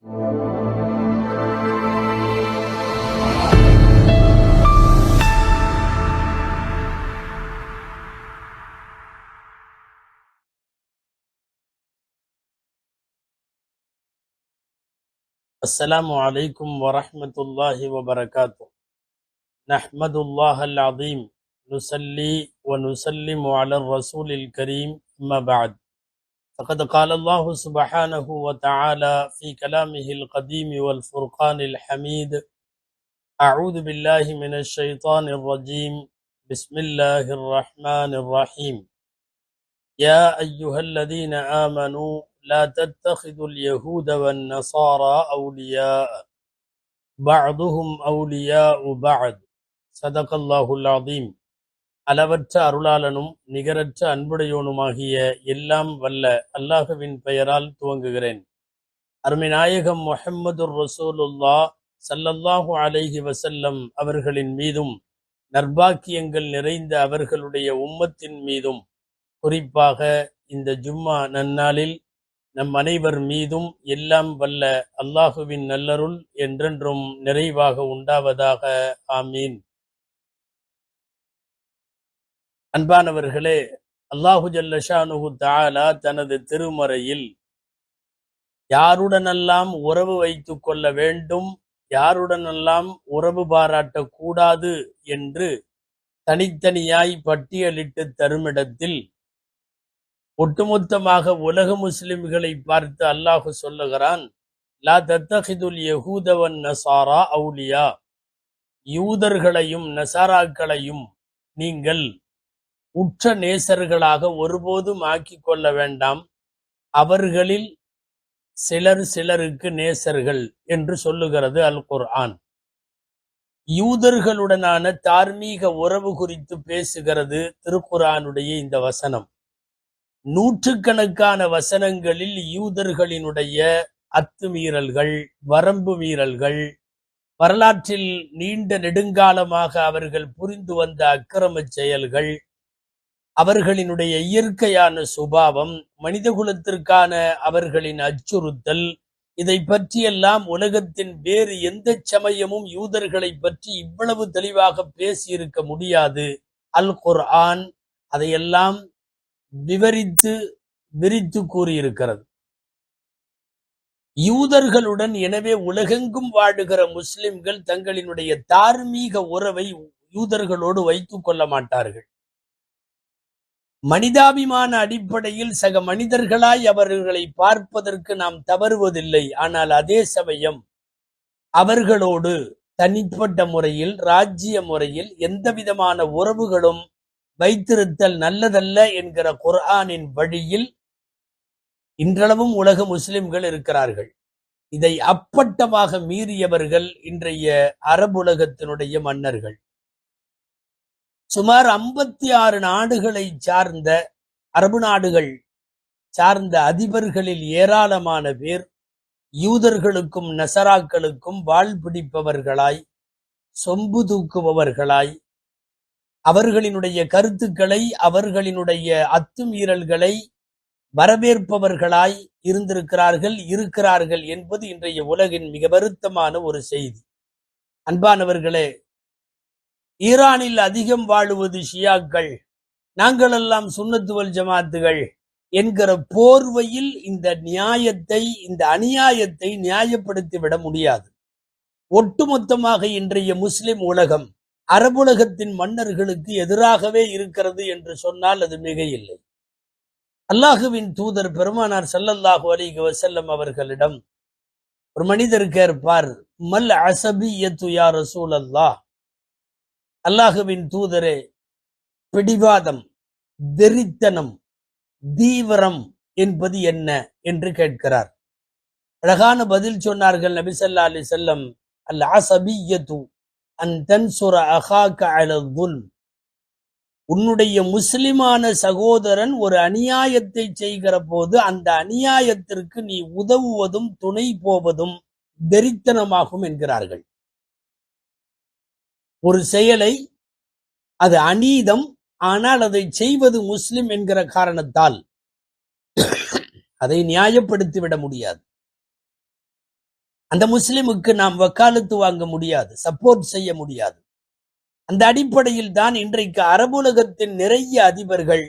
السلام عليكم ورحمة الله وبركاته. نحمد الله العظيم نصلي ونسلم على الرسول الكريم أما بعد. فقد قال الله سبحانه وتعالى في كلامه القديم والفرقان الحميد: أعوذ بالله من الشيطان الرجيم. بسم الله الرحمن الرحيم. يا أيها الذين آمنوا لا تتخذوا اليهود والنصارى أولياء بعضهم أولياء بعض. صدق الله العظيم. அளவற்ற அருளாளனும் நிகரற்ற அன்புடையோனுமாகிய எல்லாம் வல்ல அல்லாஹுவின் பெயரால் துவங்குகிறேன். அருமை நாயகம் முஹம்மதுர் ரசூலுல்லாஹ் ஸல்லல்லாஹு அலைஹி வஸல்லம் அவர்களின் மீதும் நற்பாக்கியங்கள் நிறைந்த அவர்களுடைய உம்மத்தின் மீதும் குறிப்பாக இந்த ஜும்மா நன்னாளில் நம் அனைவர் மீதும் எல்லாம் வல்ல அல்லாஹுவின் நல்லருள் என்றென்றும் நிறைவாக உண்டாவதாக. ஆமீன். அன்பானவர்களே, அல்லாஹு ஜல்ல ஷானுஹு தஆலா தனது திருமறையில் யாருடனெல்லாம் உறவு வைத்துக் கொள்ள வேண்டும், யாருடனெல்லாம் உறவு பாராட்டக்கூடாது என்று தனித்தனியாய் பட்டியலிட்டு தருமிடத்தில் ஒட்டுமொத்தமாக உலக முஸ்லிம்களை பார்த்து அல்லாஹு சொல்லுகிறான்: லா தத்தஹிதுல் யஹூத வன் நஸாரா அவுலியா. யூதர்களையும் நசாராக்களையும் நீங்கள் உற்ற நேசர்களாக ஒருபோதும் ஆக்கிக் கொள்ள வேண்டாம். அவர்களில் சிலர் சிலருக்கு நேசர்கள் என்று சொல்லுகிறது அல் குர்ஆன். யூதர்களுடனான தார்மீக உறவு குறித்து பேசுகிறது திருக்குர்ஆனுடைய இந்த வசனம். நூற்றுக்கணக்கான வசனங்களில் யூதர்களினுடைய அத்துமீறல்கள், வரம்பு மீறல்கள், வரலாற்றில் நீண்ட நெடுங்காலமாக அவர்கள் புரிந்து வந்த அக்கிரம செயல்கள், அவர்களினுடைய இயற்கையான சுபாவம், மனிதகுலத்திற்கான அவர்களின் அச்சுறுத்தல், இதை பற்றியெல்லாம் உலகத்தின் வேறு எந்த சமயமும் யூதர்களை பற்றி இவ்வளவு தெளிவாக பேசியிருக்க முடியாது. அல் குர்ஆன் அதையெல்லாம் விரித்து கூறியிருக்கிறது. யூதர்களுடன் எனவே உலகெங்கும் வாழுகிற முஸ்லிம்கள் தங்களினுடைய தார்மீக உறவை யூதர்களோடு வைத்துக் கொள்ள மாட்டார்கள். மனிதாபிமான அடிப்படையில் சக மனிதர்களாய் அவர்களை பார்ப்பதற்கு நாம் தவறுவதில்லை. ஆனால் அதே சமயம் அவர்களோடு தனிப்பட்ட முறையில், ராஜ்ய முறையில் எந்த விதமான உறவுகளும் வைத்திருத்தல் நல்லதல்ல என்கிற குர்ஆனின் வழியில் இன்றளவும் உலக முஸ்லிம்கள் இருக்கிறார்கள். இதை அப்பட்டமாக மீறியவர்கள் இன்றைய அரபுலகத்தினுடைய மன்னர்கள். சுமார் 56 நாடுகளை சார்ந்த அரபு நாடுகள் சார்ந்த அதிபர்களில் ஏராளமான பேர் யூதர்களுக்கும் நசராக்களுக்கும் வாள் பிடிப்பவர்களாய், சொம்பு தூக்குபவர்களாய், அவர்களினுடைய கருத்துக்களை, அவர்களினுடைய அத்துமீறல்களை வரவேற்பவர்களாய் இருக்கிறார்கள் என்பது இன்றைய உலகின் மிக வருத்தமான ஒரு செய்தி. அன்பானவர்களே, ஈரானில் அதிகம் வாழுவது ஷியாக்கள், நாங்களெல்லாம் சுன்னத்து வல் ஜமாத்துகள் என்கிற போர்வையில் இந்த அநியாயத்தை நியாயப்படுத்திவிட முடியாது. ஒட்டுமொத்தமாக இன்றைய முஸ்லிம் உலகம் அரபுலகத்தின் மன்னர்களுக்கு எதிராகவே இருக்கிறது என்று சொன்னால் அது மிகையில்லை. அல்லாஹுவின் தூதர் பெருமானார் ஸல்லல்லாஹு அலைஹி வஸல்லம் அவர்களிடம் ஒரு மனிதர் கேட்பார், மல் அஸபிய்யத்து யா ரசூலல்லாஹ், அல்லாஹுவின் தூதரே, பிடிவாதம், வெறித்தனம், தீவிரம் என்பது என்ன என்று கேட்கிறார். அழகான பதில் சொன்னார்கள் நபி ஸல்லல்லாஹு அலைஹி வஸல்லம், அல் அஸபிய்யத்து அன் தன்சுர அகாக அலா ظுல்ம். உன்னுடைய முஸ்லிமான சகோதரன் ஒரு அநியாயத்தை செய்கிற போது அந்த அநியாயத்திற்கு நீ உதவுவதும் துணை போவதும் வெறித்தனமாகும் என்கிறார்கள். ஒரு செயலை, அது அநீதம், ஆனால் அதை செய்வது முஸ்லிம் என்கிற காரணத்தால் அதை நியாயப்படுத்திவிட முடியாது. அந்த முஸ்லிமுக்கு நாம் வக்காலத்து வாங்க முடியாது, சப்போர்ட் செய்ய முடியாது. அந்த அடிப்படையில் தான் இன்றைக்கு அரபுலகத்தின் நிறைய அதிபர்கள்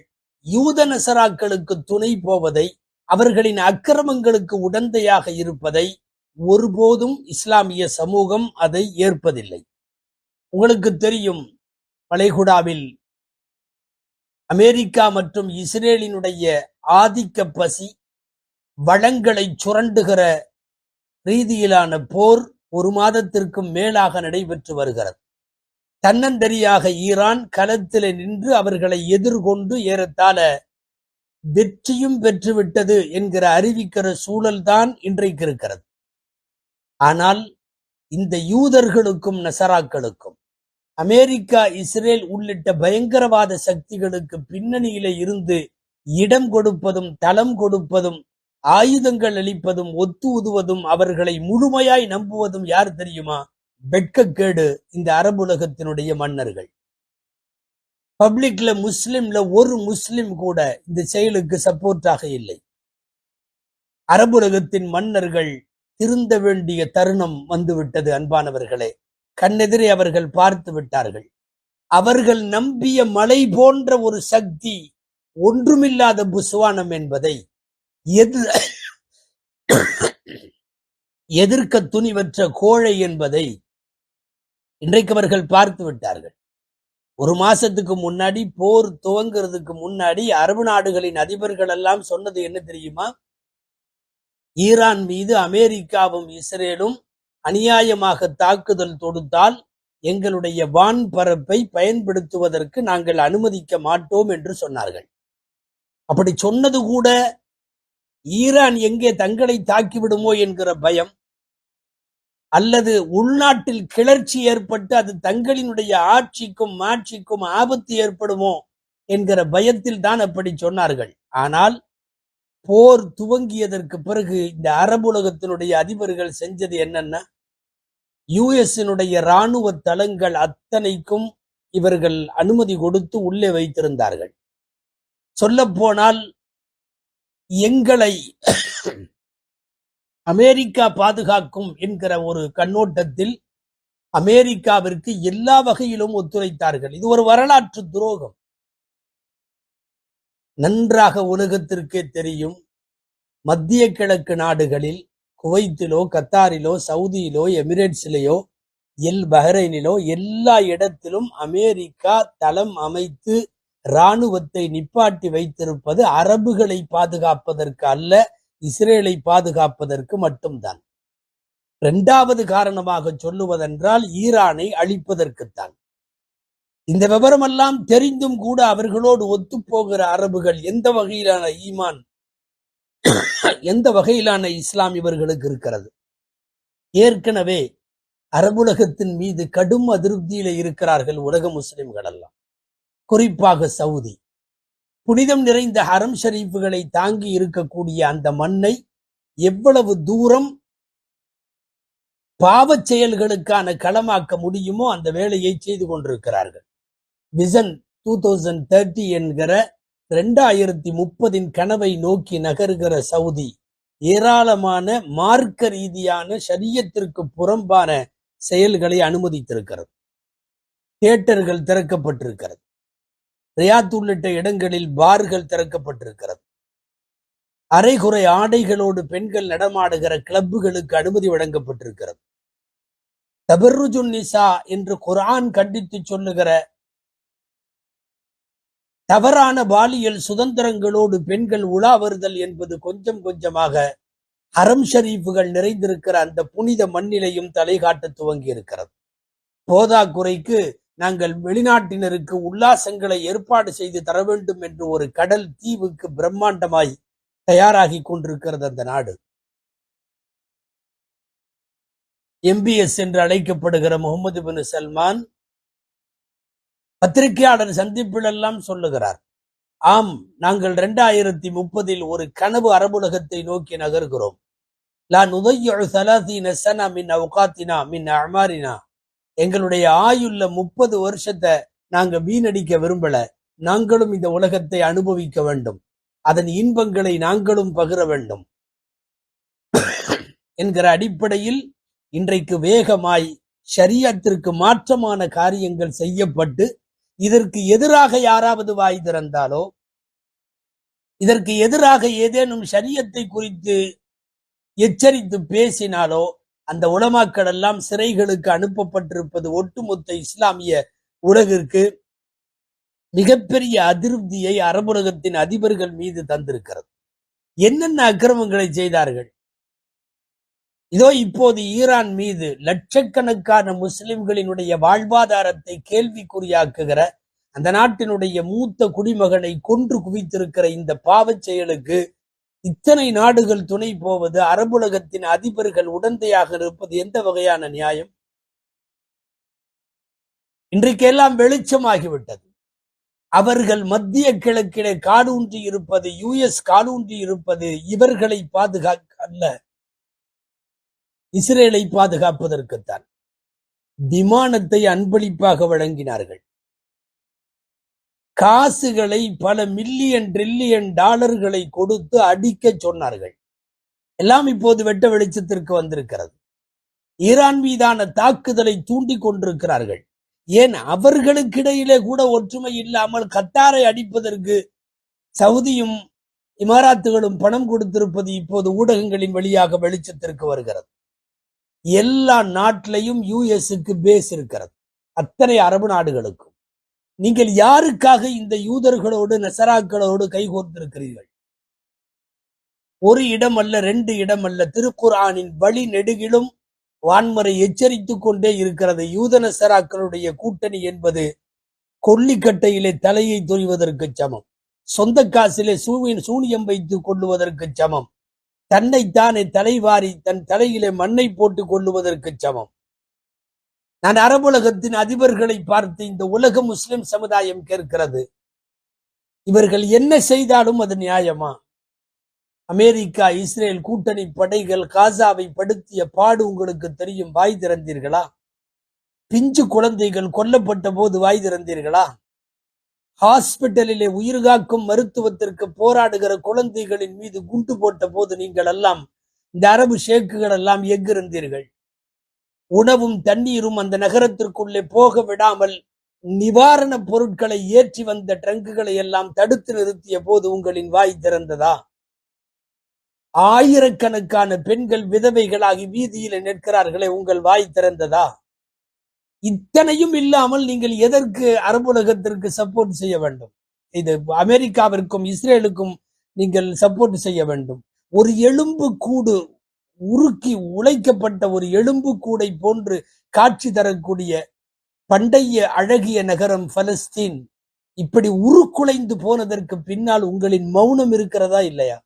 யூத நசராக்களுக்கு துணை போவதை, அவர்களின் அக்கிரமங்களுக்கு உடந்தையாக இருப்பதை ஒருபோதும் இஸ்லாமிய சமூகம் அதை ஏற்பதில்லை. உங்களுக்கு தெரியும், வளைகுடாவில் அமெரிக்கா மற்றும் இஸ்ரேலினுடைய ஆதிக்க பசி, வளங்களை சுரண்டுகிற ரீதியிலான போர் ஒரு மாதத்திற்கும் மேலாக நடைபெற்று வருகிறது. தன்னந்தனியாக ஈரான் களத்தில் நின்று அவர்களை எதிர்கொண்டு ஏறத்தாழ வெற்றியும் பெற்றுவிட்டது என்கிற அறிவிக்கிற சூழல்தான் இன்றைக்கு இருக்கிறது. ஆனால் இந்த யூதர்களுக்கும் நசராக்களுக்கும் அமெரிக்கா, இஸ்ரேல் உள்ளிட்ட பயங்கரவாத சக்திகளுக்கு பின்னணியிலே இருந்து இடம் கொடுப்பதும், தளம் கொடுப்பதும், ஆயுதங்கள் அளிப்பதும், ஒத்து உதுவதும், அவர்களை முழுமையாய் நம்புவதும் யார் தெரியுமா? வெட்கக்கேடு இந்த அரபுலகத்தினுடைய மன்னர்கள். பப்ளிக்ல முஸ்லிம்ல ஒரு முஸ்லிம் கூட இந்த செயலுக்கு சப்போர்ட்டாக இல்லை. அரபுலகத்தின் மன்னர்கள் திருந்த வேண்டிய தருணம் வந்துவிட்டது. அன்பானவர்களே, கண்ணெதிரே அவர்கள் பார்த்து விட்டார்கள். அவர்கள் நம்பிய மலை போன்ற ஒரு சக்தி ஒன்றுமில்லாத புஸ்வானம் என்பதை எதிர்க்க துணிவற்ற கோழை என்பதை இன்றைக்கு அவர்கள் பார்த்து விட்டார்கள். ஒரு மாசத்துக்கு முன்னாடி, போர் துவங்கிறதுக்கு முன்னாடி அரபு நாடுகளின் அதிபர்கள் எல்லாம் சொன்னது என்ன தெரியுமா? ஈரான் மீது அமெரிக்காவும் இஸ்ரேலும் அநியாயமாக தாக்குதல் தொடுத்தால் எங்களுடைய வான்பரப்பை பயன்படுத்துவதற்கு நாங்கள் அனுமதிக்க மாட்டோம் என்று சொன்னார்கள். அப்படி சொன்னது கூட ஈரான் எங்கே தங்களை தாக்கிவிடுமோ என்கிற பயம், அல்லது உள்நாட்டில் கிளர்ச்சி ஏற்பட்டு அது தங்களினுடைய ஆட்சிக்கும் மாட்சிக்கும் ஆபத்து ஏற்படுமோ என்கிற பயத்தில் தான் அப்படி சொன்னார்கள். ஆனால் போர் துவங்கியதற்கு பிறகு இந்த அரபுலகத்தினுடைய அதிபர்கள் செஞ்சது என்னன்னா, யுஎஸ்னுடைய இராணுவ தளங்கள் அத்தனைக்கும் இவர்கள் அனுமதி கொடுத்து உள்ளே வைத்திருந்தார்கள். சொல்ல போனால் எங்களை அமெரிக்கா பாதுகாக்கும் என்கிற ஒரு கண்ணோட்டத்தில் அமெரிக்காவிற்கு எல்லா வகையிலும் ஒத்துழைத்தார்கள். இது ஒரு வரலாற்று துரோகம். நன்றாக உலகத்திற்கே தெரியும், மத்திய கிழக்கு நாடுகளில் குவைத்திலோ, கத்தாரிலோ, சவுதியிலோ, எமிரேட்ஸிலேயோ, பஹ்ரைனிலோ எல்லா இடத்திலும் அமெரிக்கா தளம் அமைத்து இராணுவத்தை நிப்பாட்டி வைத்திருப்பது அரபுகளை பாதுகாப்பதற்கு அல்ல, இஸ்ரேலை பாதுகாப்பதற்கு மட்டும்தான். இரண்டாவது காரணமாக சொல்லுவதென்றால் ஈரானை அழிப்பதற்குத்தான். இந்த விவரமெல்லாம் தெரிந்தும் கூட அவர்களோடு ஒத்துப்போகிற அரபுகள் எந்த வகையிலான ஈமான், எந்த வகையிலான இஸ்லாம் இவர்களுக்கு இருக்கிறது? ஏற்கனவே அரபுலகத்தின் மீது கடும் அதிருப்தியில இருக்கிறார்கள் உலக முஸ்லிம்கள் எல்லாம், குறிப்பாக சவுதி. புனிதம் நிறைந்த ஹரம் ஷரீஃபுகளை தாங்கி இருக்கக்கூடிய அந்த மண்ணை எவ்வளவு தூரம் பாவச் செயல்களுக்கான களமாக்க முடியுமோ அந்த வேலையை செய்து கொண்டிருக்கிறார்கள். விசன் 2030 என்கிற 2030 கனவை நோக்கி நகர்கிற சவுதி ஏராளமான மார்க்க ரீதியான ஷரியத்திற்கு புறம்பான செயல்களை அனுமதித்திருக்கிறது. தியேட்டர்கள் திறக்கப்பட்டிருக்கிறது. ரியாத் உள்ளிட்ட இடங்களில் பார்கள் திறக்கப்பட்டிருக்கிறது. அரைகுறை ஆடைகளோடு பெண்கள் நடமாடுகிற கிளப்புகளுக்கு அனுமதி வழங்கப்பட்டிருக்கிறது. தபர்ருஜுன் நிசா என்று குர்ஆன் கண்டித்து சொல்லுகிற தவறான பாலியல் சுதந்திரங்களோடு பெண்கள் உலா வருதல் என்பது கொஞ்சம் கொஞ்சமாக ஹரம் ஷரீஃபுகள் நிறைந்திருக்கிற அந்த புனித மண்ணிலையும் தலை காட்ட துவங்கி இருக்கிறது. போதாக்குறைக்கு நாங்கள் வெளிநாட்டினருக்கு உல்லாசங்களை ஏற்பாடு செய்து தர வேண்டும் என்று ஒரு கடல் தீவுக்கு பிரம்மாண்டமாய் தயாராகி கொண்டிருக்கிறது அந்த நாடு. MBS என்று அழைக்கப்படுகிற முகமது பின் சல்மான் பத்திரிகையாளர் சந்திப்பில் எல்லாம் சொல்லுகிறார், ஆம், நாங்கள் 2030 ஒரு கனவு அரபுலகத்தை நோக்கி நகர்கிறோம். லா நுதையு 30 சனா மின் அவுகாத்தினா மின் அமாரினா, எங்களுடைய ஆயுள்ள 30 வருஷத்தை நாங்க வீணடிக்க விரும்பல. நாங்களும் இந்த உலகத்தை அனுபவிக்க வேண்டும், அதன் இன்பங்களை நாங்களும் பகிர வேண்டும். என்கிற அடிப்படையில் இன்றைக்கு வேகமாய் ஷரியத்திற்கு மாற்றமான காரியங்கள் செய்யப்பட்டு இதற்கு எதிராக யாராவது வாய் திறந்தாலோ, இதற்கு எதிராக ஏதேனும் ஷரியத்தை குறித்து எச்சரித்து பேசினாலோ அந்த உலமாக்கள் எல்லாம் சிறைகளுக்கு அனுப்பப்பட்டிருப்பது ஒட்டுமொத்த இஸ்லாமிய உலகிற்கு மிகப்பெரிய அதிருப்தியை அரபுலகத்தின் அதிபர்கள் மீது தந்திருக்கிறது. என்னென்ன அக்கிரமங்களை செய்தார்கள்? இதோ இப்போது ஈரான் மீது லட்சக்கணக்கான முஸ்லிம்களினுடைய வாழ்வாதாரத்தை கேள்விக்குறியாக்குகிற அந்த நாட்டினுடைய மூத்த குடிமகனை கொன்று குவித்திருக்கிற இந்த பாவச் செயலுக்கு இத்தனை நாடுகள் துணை போவது, அரபுலகத்தின் அதிபர்கள் உடந்தையாக இருப்பது எந்த வகையான நியாயம்? இன்றைக்கெல்லாம் வெளிச்சமாகிவிட்டது. அவர்கள் மத்திய கிழக்கிலே காலூன்றி இருப்பது, யுஎஸ் காலூன்றி இருப்பது இவர்களை பாதுகாக்க அல்ல, இஸ்ரேலை பாதுகாப்பதற்குத்தான். விமானத்தை அன்பளிப்பாக வழங்கினார்கள். காசுகளை பல மில்லியன் ட்ரில்லியன் டாலர்களை கொடுத்து அடிக்க சொன்னார்கள். எல்லாம் இப்போது வெட்ட வெளிச்சத்திற்கு வந்திருக்கிறது. ஈரான் மீதான தாக்குதலை தூண்டி கொண்டிருக்கிறார்கள். ஏன் அவர்களுக்கிடையிலே கூட ஒற்றுமை இல்லாமல் கத்தாரை அடிப்பதற்கு சவுதியும் இமாராத்துகளும் பணம் கொடுத்திருப்பது இப்போது ஊடகங்களின் வழியாக வெளிச்சத்திற்கு வருகிறது. எல்லா நாட்டிலையும் யுஎஸ்க்கு பேஸ் இருக்கிறது, அத்தனை அரபு நாடுகளுக்கும். நீங்கள் யாருக்காக இந்த யூதர்களோடு நசராக்களோடு கைகோர்த்திருக்கிறீர்கள்? ஒரு இடம் அல்ல, 2 இடம் அல்ல, திருக்குர்ஆனின் வழி நெடுகிலும் வான்மறை எச்சரித்துக் கொண்டே இருக்கிறது. யூத நசராக்களுடைய கூட்டணி என்பது கொல்லிக்கட்டையிலே தலையை தொய்வதற்கு சமம், சொந்த காசிலே சூனியம் வைத்துக் கொள்ளுவதற்கு சமம், தன்னைத்தானே தலைவாரி தன் தலையிலே மண்ணை போட்டுக் கொள்ளுவதற்கு சமம். நான் அரபுலகத்தின் அதிபர்களை பார்த்து இந்த உலக முஸ்லிம் சமுதாயம் கேட்கிறது, இவர்கள் என்ன செய்தாலும் அது நியாயமா? அமெரிக்கா இஸ்ரேல் கூட்டணி படைகள் காசாவை படுத்திய பாடு உங்களுக்கு தெரியும். வாய் திறந்தீர்களா? பிஞ்சு குழந்தைகள் கொல்லப்பட்ட போது வாய் திறந்தீர்களா? ஹாஸ்பிட்டலிலே உயிர்காக்கும் மருத்துவத்திற்கு போராடுகிற குழந்தைகளின் மீது குண்டு போட்ட போது நீங்கள் எல்லாம், இந்த அரபு ஷேக்குகள் எல்லாம் எங்கிருந்தீர்கள்? உணவும் தண்ணீரும் அந்த நகரத்திற்குள்ளே போக விடாமல் நிவாரண பொருட்களை ஏற்றி வந்த ட்ரங்குகளை எல்லாம் தடுத்து நிறுத்திய போது உங்களின் வாய் திறந்ததா? ஆயிரக்கணக்கான பெண்கள் விதவைகளாகி வீதியில நிற்கிறார்களே, உங்கள் வாய் திறந்ததா? இத்தனையும் இல்லாமல் நீங்கள் எதற்கு அரபுலகத்திற்கு சப்போர்ட் செய்ய வேண்டும்? இது அமெரிக்காவிற்கும் இஸ்ரேலுக்கும் நீங்கள் சப்போர்ட் செய்ய வேண்டும். ஒரு எலும்பு கூடு, உருக்கி உழைக்கப்பட்ட ஒரு எலும்பு கூடை போன்று காட்சி தரக்கூடிய பண்டைய அழகிய நகரம் பலஸ்தீன் இப்படி உருக்குலைந்து போனதற்கு பின்னால் உங்களின் மௌனம் இருக்கிறதா இல்லையா?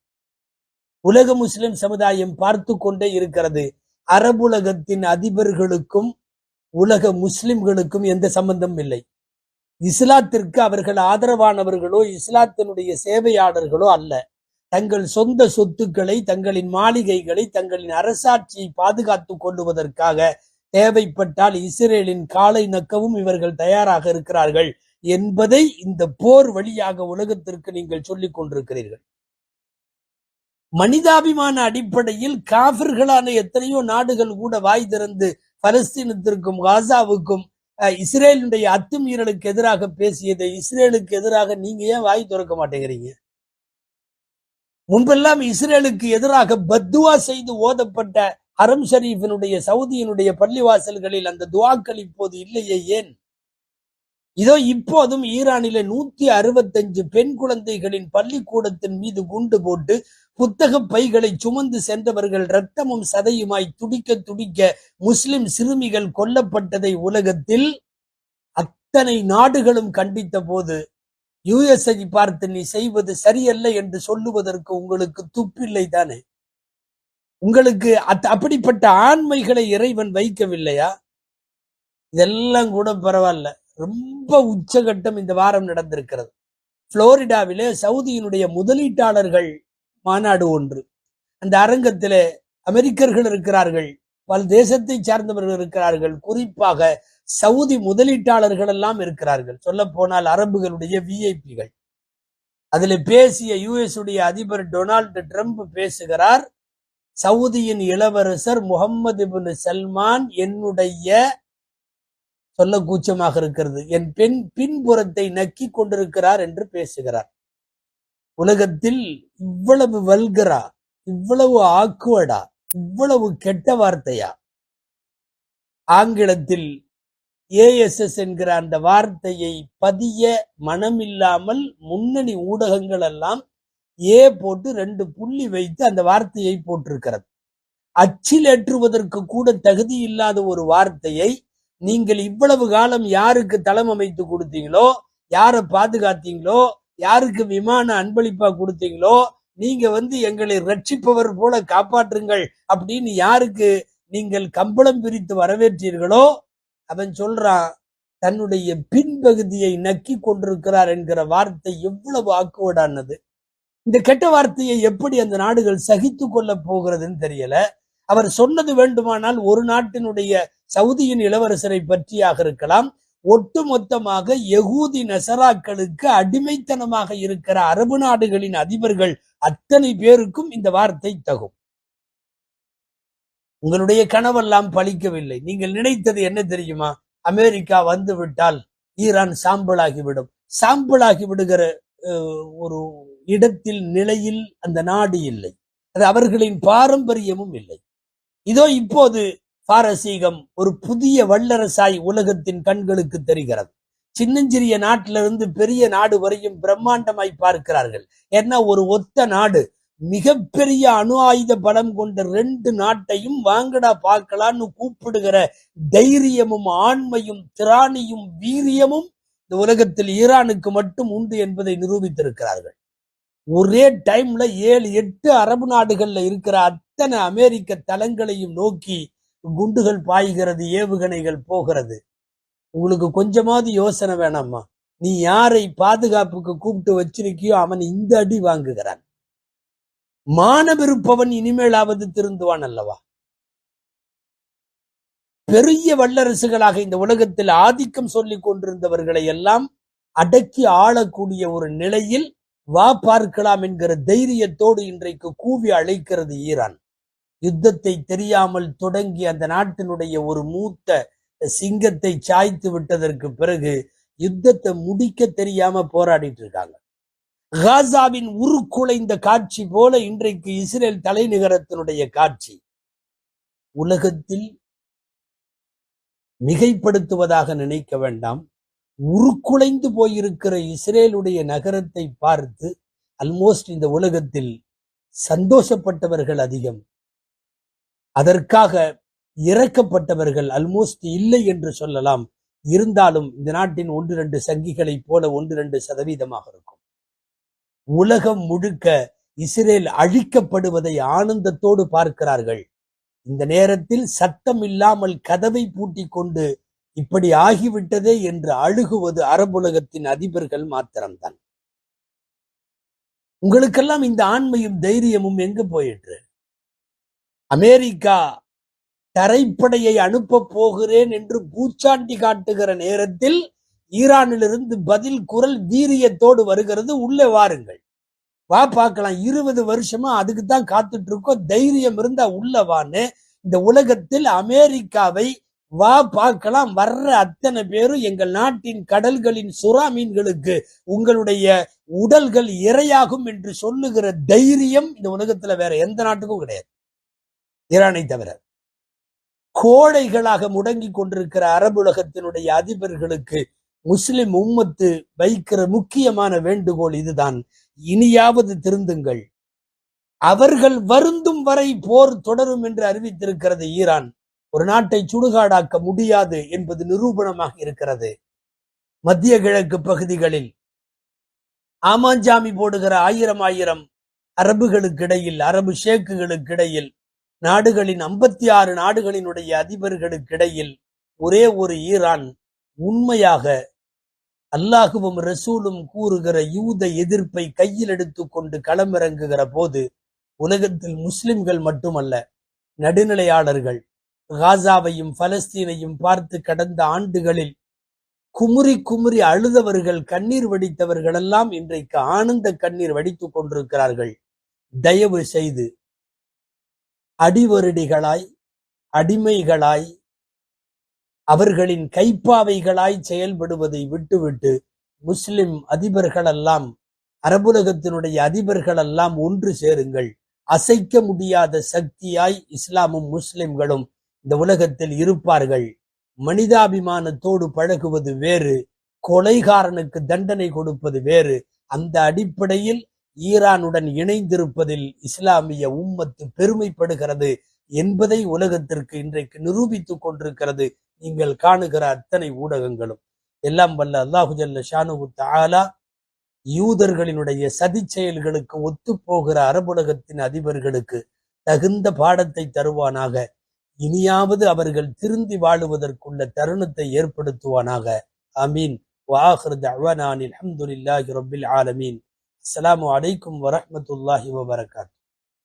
உலக முஸ்லிம் சமுதாயம் பார்த்து கொண்டே இருக்கிறது. அரபுலகத்தின் அதிபர்களுக்கும் உலக முஸ்லிம்களுக்கும் எந்த சம்பந்தம் இல்லை. இஸ்லாத்திற்கு அவர்கள் ஆதரவானவர்களோ இஸ்லாத்தினுடைய சேவையாளர்களோ அல்ல. தங்கள் சொந்த சொத்துக்களை, தங்களின் மாளிகைகளை, தங்களின் அரசாட்சியை பாதுகாத்துக் கொள்ளுவதற்காக தேவைப்பட்டால் இஸ்ரேலின் காலை நக்கவும் இவர்கள் தயாராக இருக்கிறார்கள் என்பதை இந்த போர் வழியாக உலகத்திற்கு நீங்கள் சொல்லிக் கொண்டிருக்கிறீர்கள். மனிதாபிமான அடிப்படையில் காஃபிர்களான எத்தனையோ நாடுகள் கூட வாய் திறந்து பலஸ்தீனத்திற்கும் காசாவுக்கும் இஸ்ரேலுடைய அத்துமீறலுக்கு எதிராக பேசியதை, இஸ்ரேலுக்கு எதிராக நீங்க ஏன் வாய் திறக்க மாட்டேங்கிறீங்க? முன்பெல்லாம் இஸ்ரேலுக்கு எதிராக பத்துவா செய்து ஓதப்பட்ட ஹரம் ஷரீஃபினுடைய சவுதியினுடைய பள்ளிவாசல்களில் அந்த துவாக்கள் இப்போது இல்லையே, ஏன்? இதோ இப்போதும் ஈரானில 165 பெண் குழந்தைகளின் பள்ளிக்கூடத்தின் மீது குண்டு போட்டு புத்தக பைகளை சுமந்து சென்றவர்கள் இரத்தமும் சதையுமாய் துடிக்க துடிக்க முஸ்லிம் சிறுமிகள் கொல்லப்பட்டதை உலகத்தில் அத்தனை நாடுகளும் கண்டித்த போது யுஎஸ்ஐ பார்த்து நீ செய்வது சரியல்ல என்று சொல்லுவதற்கு உங்களுக்கு துப்பில்லை தானே? உங்களுக்கு அப்படிப்பட்ட ஆண்மைகளை இறைவன் வைக்கவில்லையா? இதெல்லாம் கூட பரவாயில்ல. ரொம்ப உச்சகட்டம் இந்த வாரம் நடந்திருக்கிறது. புளோரிடாவிலே சவுதியினுடைய முதலீட்டாளர்கள் மாநாடு ஒன்று. அந்த அரங்கத்திலே அமெரிக்கர்கள் இருக்கிறார்கள், பல தேசத்தை சார்ந்தவர்கள் இருக்கிறார்கள், குறிப்பாக சவுதி முதலீட்டாளர்கள் எல்லாம் இருக்கிறார்கள். சொல்ல போனால் அரபுகளுடைய விஐபிகள். அதில் பேசிய யுஎஸ் உடைய அதிபர் டொனால்டு ட்ரம்ப் பேசுகிறார், சவுதியின் இளவரசர் முகம்மது இப்னு சல்மான் என்னுடைய, சொல்ல கூச்சமாக இருக்கிறது, என் பின்புறத்தை நக்கி கொண்டிருக்கிறார் என்று பேசுகிறார். உலகத்தில் இவ்வளவு வல்கரா, இவ்வளவு ஆக்குவடா, இவ்வளவு கெட்ட வார்த்தையா? ஆங்கிலத்தில் ASS என்கிற அந்த வார்த்தையை பதிய மனமில்லாமல் முன்னணி ஊடகங்கள் எல்லாம் போட்டு 2 புள்ளி வைத்து அந்த வார்த்தையை போட்டிருக்கிறது. அச்சில் ஏற்றுவதற்கு கூட தகுதி இல்லாத ஒரு வார்த்தையை நீங்கள் இவ்வளவு காலம் யாருக்கு தளம் அமைத்து கொடுத்தீங்களோ, யாரை பாதுகாத்தீங்களோ, யாருக்கு விமான அன்பளிப்பா கொடுத்தீங்களோ, நீங்க எங்களை ரட்சிப்பவர் போல காப்பாற்றுங்கள் அப்படின்னு யாருக்கு நீங்கள் கம்பளம் பிரித்து வரவேற்றீர்களோ, அவன் சொல்றான் தன்னுடைய பின்பகுதியை நக்கி கொண்டிருக்கிறார் என்கிற வார்த்தை எவ்வளவு ஆக்குவடானது. இந்த கெட்ட வார்த்தையை எப்படி அந்த நாடுகள் சகித்து கொள்ள போகிறதுன்னு தெரியல. அவர் சொன்னது வேண்டுமானால் ஒரு நாட்டினுடைய சவுதியின் இளவரசரை பற்றியாக இருக்கலாம். ஒட்டுமொத்தமாக யகூதி நசராக்களுக்கு அடிமைத்தனமாக இருக்கிற அரபு நாடுகளின் அதிபர்கள் அத்தனை பேருக்கும் இந்த வார்த்தை தகும். உங்களுடைய கனவெல்லாம் பலிக்கவில்லை. நீங்கள் நினைத்தது என்ன தெரியுமா? அமெரிக்கா வந்து விட்டால் ஈரான் சாம்பலாகிவிடும். சாம்பலாகி விடுகிற ஒரு இடத்தில் நிலையில் அந்த நாடு இல்லை. அது அவர்களின் பாரம்பரியமும் இல்லை. இதோ இப்போது பாரசீகம் ஒரு புதிய வல்லரசாய் உலகத்தின் கண்களுக்கு தெரிகிறது. சின்னஞ்சிறிய நாட்டிலிருந்து பெரிய நாடு வரையும் பிரம்மாண்டமாய் பார்க்கிறார்கள். ஏன்னா ஒரு ஒத்த நாடு மிகப்பெரிய அணு ஆயுத பலம் கொண்ட 2 நாட்டையும் வாங்கடா பார்க்கலான்னு கூப்பிடுகிற தைரியமும் ஆண்மையும் திராணியும் வீரியமும் இந்த உலகத்தில் ஈரானுக்கு மட்டும் உண்டு என்பதை நிரூபித்திருக்கிறார்கள். ஒரே டைம்ல 7-8 அரபு நாடுகள்ல இருக்கிற அத்தனை அமெரிக்க தளங்களையும் நோக்கி குண்டுகள் பாய்கிறது, ஏவுகணைகள் போகிறது. உங்களுக்கு கொஞ்சமாவது யோசனை வேணாமா? நீ யாரை பாதுகாப்புக்கு கூப்பிட்டு வச்சிருக்கியோ அவன் இந்த அடி வாங்குகிறான். மானவிருப்பவன் இனிமேலாவது திருந்துவான் அல்லவா? பெரிய வல்லரசுகளாக இந்த உலகத்தில் ஆதிக்கம் சொல்லிக் கொண்டிருந்தவர்களை எல்லாம் அடக்கி ஆளக்கூடிய ஒரு நிலையில் வா பார்க்கலாம் என்கிற தைரியத்தோடு இன்றைக்கு கூவி அழைக்கிறது ஈரான். யுத்தத்தை தெரியாமல் தொடங்கி அந்த நாட்டினுடைய ஒரு மூத்த சிங்கத்தை சாய்த்து விட்டதற்கு பிறகு யுத்தத்தை முடிக்க தெரியாம போராடிட்டு இருக்காங்க. காசாவின் உருக்குலைந்த காட்சி போல இன்றைக்கு இஸ்ரேல் தலைநகரத்தினுடைய காட்சி. உலகத்தில் மிகைப்படுத்துவதாக நினைக்க வேண்டாம். உருக்குலைந்து போயிருக்கிற இஸ்ரேலுடைய நகரத்தை பார்த்து ஆல்மோஸ்ட் இந்த உலகத்தில் சந்தோஷப்பட்டவர்கள் அதிகம். அதற்காக இறக்கப்பட்டவர்கள் ஆல்மோஸ்ட் இல்லை என்று சொல்லலாம். இருந்தாலும் இந்த நாட்டின் 1-2 சங்கிகளை போல 1-2% இருக்கும். உலகம் முழுக்க இஸ்ரேல் அழிக்கப்படுவதை ஆனந்தத்தோடு பார்க்கிறார்கள். இந்த நேரத்தில் சத்தம் இல்லாமல் கதவை பூட்டி கொண்டு இப்படி ஆகிவிட்டதே என்று அழுகுவது அரபுலகத்தின் அதிபர்கள் மாத்திரம்தான். உங்களுக்கெல்லாம் இந்த ஆண்மையும் தைரியமும் எங்கு போயிற்று? அமெரிக்கா தரைப்படையை அனுப்ப போகிறேன் என்று பூச்சாண்டி காட்டுகிற நேரத்தில் ஈரானிலிருந்து பதில் குரல் வீரியத்தோடு வருகிறது. உள்ளே வாருங்கள், வா பார்க்கலாம். 20 வருஷமா அதுக்கு தான் காத்துட்டு இருக்கோம். தைரியம் இருந்தா உள்ள வான்னு இந்த உலகத்தில் அமெரிக்காவை வா பார்க்கலாம். வர்ற அத்தனை பேரும் எங்கள் நாட்டின் கடல்களின் சுறா மீன்களுக்கு உங்களுடைய உடல்கள் இரையாகும் என்று சொல்லுகிற தைரியம் இந்த உலகத்துல வேற எந்த நாட்டுக்கும் கிடையாது, ஈரானை தவிர. கோழைகளாக முடங்கி கொண்டிருக்கிற அரபுலகத்தினுடைய அதிபர்களுக்கு முஸ்லிம் உம்மத்து வைக்கிற முக்கியமான வேண்டுகோள் இதுதான். இனியாவது திருந்துங்கள். அவர்கள் வருந்தும் வரை போர் தொடரும் என்று அறிவித்திருக்கிறது ஈரான். ஒரு நாட்டை சுடுகாடாக்க முடியாது என்பது நிரூபணமாக இருக்கிறது. மத்திய கிழக்கு பகுதிகளில் ஆமாஞ்சாமி போடுகிற 1000 அரபுகளுக்கு இடையில், அரபு ஷேக்குகளுக்கு இடையில், நாடுகளின் 56 நாடுகளினுடைய அதிபர்களுக்கு இடையில் ஒரே ஒரு ஈரான் உண்மையாக அல்லாஹுவும் ரசூலும் கூறுகிற யூத எதிர்ப்பை கையில் எடுத்துக்கொண்டு களமிறங்குகிற போது உலகத்தில் முஸ்லிம்கள் மட்டுமல்ல, நடுநிலையாளர்கள் காசாவையும் பலஸ்தீனையும் பார்த்து கடந்த ஆண்டுகளில் குமுறி குமுறி அழுதவர்கள், கண்ணீர் வடித்தவர்கள் எல்லாம் இன்றைக்கு ஆனந்த கண்ணீர் வடித்துக் கொண்டிருக்கிறார்கள். தயவு செய்து அடிவருடிகளாய், அடிமைகளாய், அவர்களின் கைப்பாவைகளாய் செயல்படுவதை விட்டுவிட்டு முஸ்லிம் அதிபர்களெல்லாம், அரபுலகத்தினுடைய அதிபர்களெல்லாம் ஒன்று சேருங்கள். அசைக்க முடியாத சக்தியாய் இஸ்லாமும் முஸ்லிம்களும் இந்த உலகத்தில் இருப்பார்கள். மனிதாபிமானத்தோடு பழகுவது வேறு, கொலைகாரனுக்கு தண்டனை கொடுப்பது வேறு. அந்த அடிப்படையில் ஈரானுடன் இணைந்திருப்பதில் இஸ்லாமிய உம்மத்து பெருமைப்படுகிறது என்பதை உலகத்திற்கு இன்றைக்கு நிரூபித்துக் கொண்டிருக்கிறது நீங்கள் காணுகிற அத்தனை ஊடகங்களும். எல்லாம் வல்ல அல்லாஹு ஜல்ல ஷானுஹு தஆலா யூதர்களினுடைய சதி செயல்களுக்கு ஒத்து போகிற அரபுலகத்தின் அதிபர்களுக்கு தகுந்த பாடத்தை தருவானாக. இனியாவது அவர்கள் திருந்தி வாழுவதற்குள்ள தருணத்தை ஏற்படுத்துவானாக. ஆமீன். வஆகிரு தஅவானா அல்ஹம்துலில்லாஹி ரப்பில் ஆலமீன். அஸ்ஸலாமு அலைக்கும் வரஹ்மத்துல்லாஹி வபரகாத்துஹு.